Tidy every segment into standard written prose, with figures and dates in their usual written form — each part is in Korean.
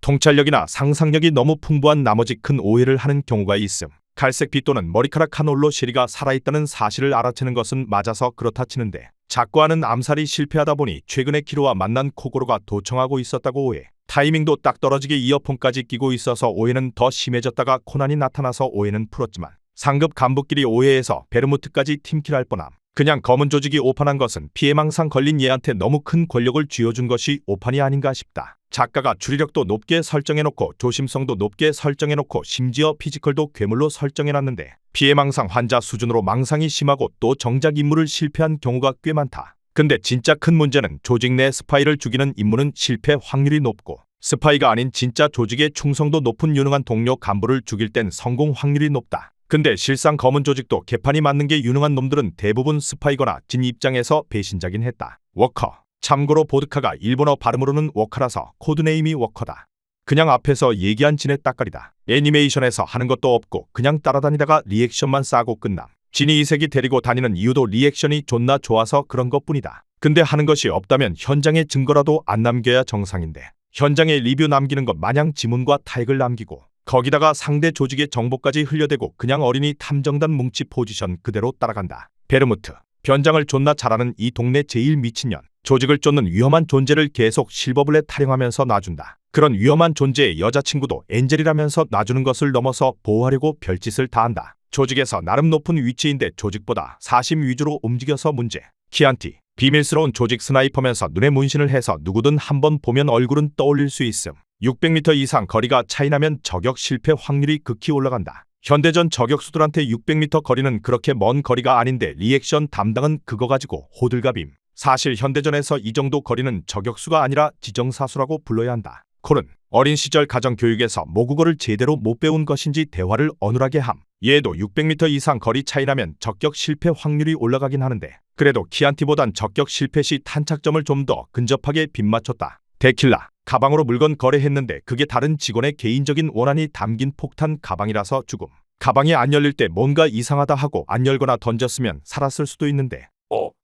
통찰력이나 상상력이 너무 풍부한 나머지 큰 오해를 하는 경우가 있음. 갈색비 또는 머리카락 한 올로 셰리가 살아있다는 사실을 알아채는 것은 맞아서 그렇다 치는데 자꾸 하는 암살이 실패하다 보니 최근에 키로와 만난 코고로가 도청하고 있었다고 오해. 타이밍도 딱 떨어지게 이어폰까지 끼고 있어서 오해는 더 심해졌다가 코난이 나타나서 오해는 풀었지만 상급 간부끼리 오해해서 베르무트까지 팀킬할 뻔함. 그냥 검은 조직이 오판한 것은 피해망상 걸린 얘한테 너무 큰 권력을 쥐어준 것이 오판이 아닌가 싶다. 작가가 추리력도 높게 설정해놓고 조심성도 높게 설정해놓고 심지어 피지컬도 괴물로 설정해놨는데 피해망상 환자 수준으로 망상이 심하고 또 정작 임무를 실패한 경우가 꽤 많다. 근데 진짜 큰 문제는 조직 내 스파이를 죽이는 임무는 실패 확률이 높고 스파이가 아닌 진짜 조직의 충성도 높은 유능한 동료 간부를 죽일 땐 성공 확률이 높다. 근데 실상 검은 조직도 개판이 맞는 게 유능한 놈들은 대부분 스파이거나 진 입장에서 배신자긴 했다. 워커. 참고로 보드카가 일본어 발음으로는 워커라서 코드네임이 워커다. 그냥 앞에서 얘기한 진의 따까리다. 애니메이션에서 하는 것도 없고 그냥 따라다니다가 리액션만 싸고 끝남. 진이 이 새끼 데리고 다니는 이유도 리액션이 존나 좋아서 그런 것뿐이다. 근데 하는 것이 없다면 현장에 증거라도 안 남겨야 정상인데 현장에 리뷰 남기는 것 마냥 지문과 타액을 남기고 거기다가 상대 조직의 정보까지 흘려대고 그냥 어린이 탐정단 뭉치 포지션 그대로 따라간다. 베르무트. 변장을 존나 잘하는 이 동네 제일 미친년. 조직을 쫓는 위험한 존재를 계속 실버블렛 타령하면서 놔준다. 그런 위험한 존재의 여자친구도 엔젤이라면서 놔주는 것을 넘어서 보호하려고 별짓을 다한다. 조직에서 나름 높은 위치인데 조직보다 사심 위주로 움직여서 문제. 키안티. 비밀스러운 조직 스나이퍼면서 눈에 문신을 해서 누구든 한번 보면 얼굴은 떠올릴 수 있음. 600m 이상 거리가 차이나면 저격 실패 확률이 극히 올라간다. 현대전 저격수들한테 600m 거리는 그렇게 먼 거리가 아닌데 리액션 담당은 그거 가지고 호들갑임. 사실 현대전에서 이 정도 거리는 저격수가 아니라 지정사수라고 불러야 한다. 콜은 어린 시절 가정교육에서 모국어를 제대로 못 배운 것인지 대화를 어눌하게 함. 얘도 600m 이상 거리 차이 나면 적격 실패 확률이 올라가긴 하는데 그래도 키안티보단 적격 실패 시 탄착점을 좀 더 근접하게 빗맞췄다. 데킬라. 가방으로 물건 거래했는데 그게 다른 직원의 개인적인 원한이 담긴 폭탄 가방이라서 죽음. 가방이 안 열릴 때 뭔가 이상하다 하고 안 열거나 던졌으면 살았을 수도 있는데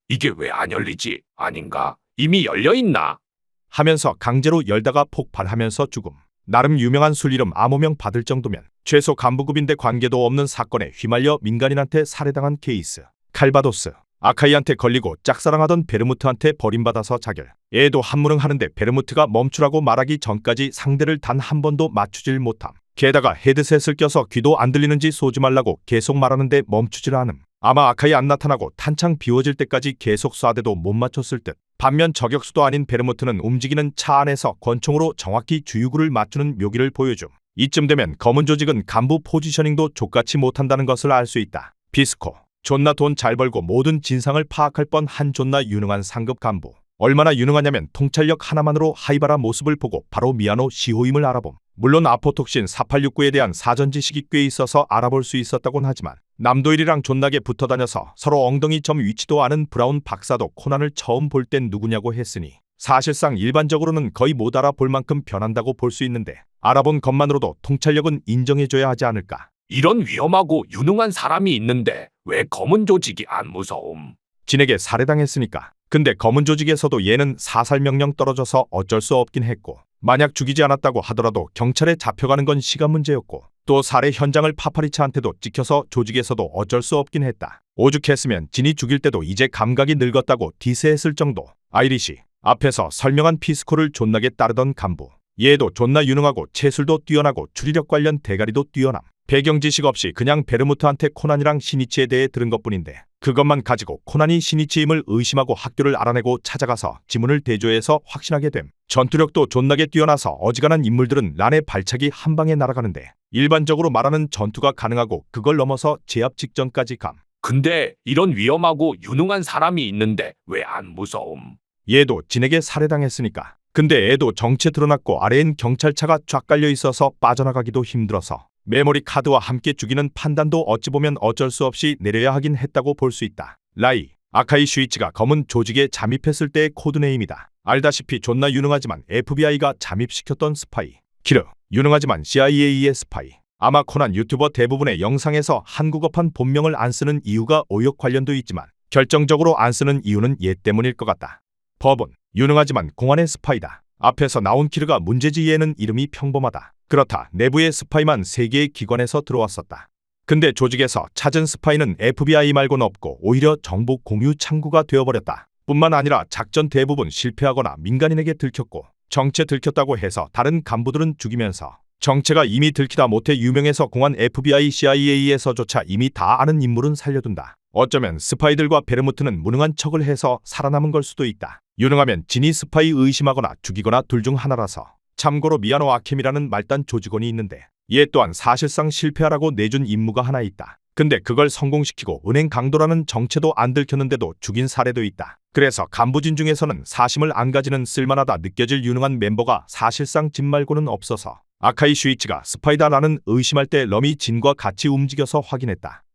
이게 왜 안 열리지? 아닌가? 이미 열려있나? 하면서 강제로 열다가 폭발하면서 죽음. 나름 유명한 술 이름 암호명 받을 정도면 최소 간부급인데 관계도 없는 사건에 휘말려 민간인한테 살해당한 케이스. 칼바도스. 아카이한테 걸리고 짝사랑하던 베르무트한테 버림받아서 자결. 얘도 한무릉하는데 베르무트가 멈추라고 말하기 전까지 상대를 단 한 번도 맞추질 못함. 게다가 헤드셋을 껴서 귀도 안 들리는지 쏘지 말라고 계속 말하는데 멈추질 않음. 아마 아카이 안 나타나고 탄창 비워질 때까지 계속 쏴대도 못 맞췄을 듯. 반면 저격수도 아닌 베르무트는 움직이는 차 안에서 권총으로 정확히 주유구를 맞추는 묘기를 보여줌. 이쯤 되면 검은 조직은 간부 포지셔닝도 족같이 못한다는 것을 알 수 있다. 비스코. 존나 돈 잘 벌고 모든 진상을 파악할 뻔한 존나 유능한 상급 간부. 얼마나 유능하냐면 통찰력 하나만으로 하이바라 모습을 보고 바로 미아노 시호임을 알아봄. 물론 아포톡신 4869에 대한 사전 지식이 꽤 있어서 알아볼 수 있었다곤 하지만 남도일이랑 존나게 붙어다녀서 서로 엉덩이 점 위치도 아는 브라운 박사도 코난을 처음 볼 땐 누구냐고 했으니 사실상 일반적으로는 거의 못 알아볼 만큼 변한다고 볼 수 있는데 알아본 것만으로도 통찰력은 인정해줘야 하지 않을까. 이런 위험하고 유능한 사람이 있는데 왜 검은 조직이 안 무서움? 진에게 살해당했으니까. 근데 검은 조직에서도 얘는 사살 명령 떨어져서 어쩔 수 없긴 했고 만약 죽이지 않았다고 하더라도 경찰에 잡혀가는 건 시간 문제였고 또 살해 현장을 파파리차한테도 찍혀서 조직에서도 어쩔 수 없긴 했다. 오죽했으면 진이 죽일 때도 이제 감각이 늙었다고 디스했을 정도. 아이리시. 앞에서 설명한 피스코를 존나게 따르던 간부. 얘도 존나 유능하고 체술도 뛰어나고 추리력 관련 대가리도 뛰어남. 배경 지식 없이 그냥 베르무트한테 코난이랑 시니치에 대해 들은 것뿐인데 그것만 가지고 코난이 시니치임을 의심하고 학교를 알아내고 찾아가서 지문을 대조해서 확신하게 됨. 전투력도 존나게 뛰어나서 어지간한 인물들은 란의 발차기 한 방에 날아가는데 일반적으로 말하는 전투가 가능하고 그걸 넘어서 제압 직전까지 감. 근데 이런 위험하고 유능한 사람이 있는데 왜 안 무서움? 얘도 진에게 살해당했으니까. 근데 애도 정체 드러났고 아래엔 경찰차가 쫙 깔려 있어서 빠져나가기도 힘들어서 메모리 카드와 함께 죽이는 판단도 어찌 보면 어쩔 수 없이 내려야 하긴 했다고 볼 수 있다. 라이. 아카이 슈이치가 검은 조직에 잠입했을 때의 코드네임이다. 알다시피 존나 유능하지만 FBI가 잠입시켰던 스파이. 키르. 유능하지만 CIA의 스파이. 아마 코난 유튜버 대부분의 영상에서 한국어판 본명을 안 쓰는 이유가 오역 관련도 있지만 결정적으로 안 쓰는 이유는 얘 때문일 것 같다. 법은. 유능하지만 공안의 스파이다. 앞에서 나온 키르가 문제지에는 이름이 평범하다. 그렇다. 내부의 스파이만 3개의 기관에서 들어왔었다. 근데 조직에서 찾은 스파이는 FBI 말고는 없고 오히려 정보 공유 창구가 되어버렸다. 뿐만 아니라 작전 대부분 실패하거나 민간인에게 들켰고 정체 들켰다고 해서 다른 간부들은 죽이면서 정체가 이미 들키다 못해 유명해서 공안 FBI, CIA에서조차 이미 다 아는 인물은 살려둔다. 어쩌면 스파이들과 베르무트는 무능한 척을 해서 살아남은 걸 수도 있다. 유능하면 진이 스파이 의심하거나 죽이거나 둘 중 하나라서. 참고로 미야노 아케미라는 말단 조직원이 있는데 얘 또한 사실상 실패하라고 내준 임무가 하나 있다. 근데 그걸 성공시키고 은행 강도라는 정체도 안 들켰는데도 죽인 사례도 있다. 그래서 간부진 중에서는 사심을 안 가지는 쓸만하다 느껴질 유능한 멤버가 사실상 진 말고는 없어서 아카이 슈이치가 스파이다라는 의심할 때 럼이 진과 같이 움직여서 확인했다.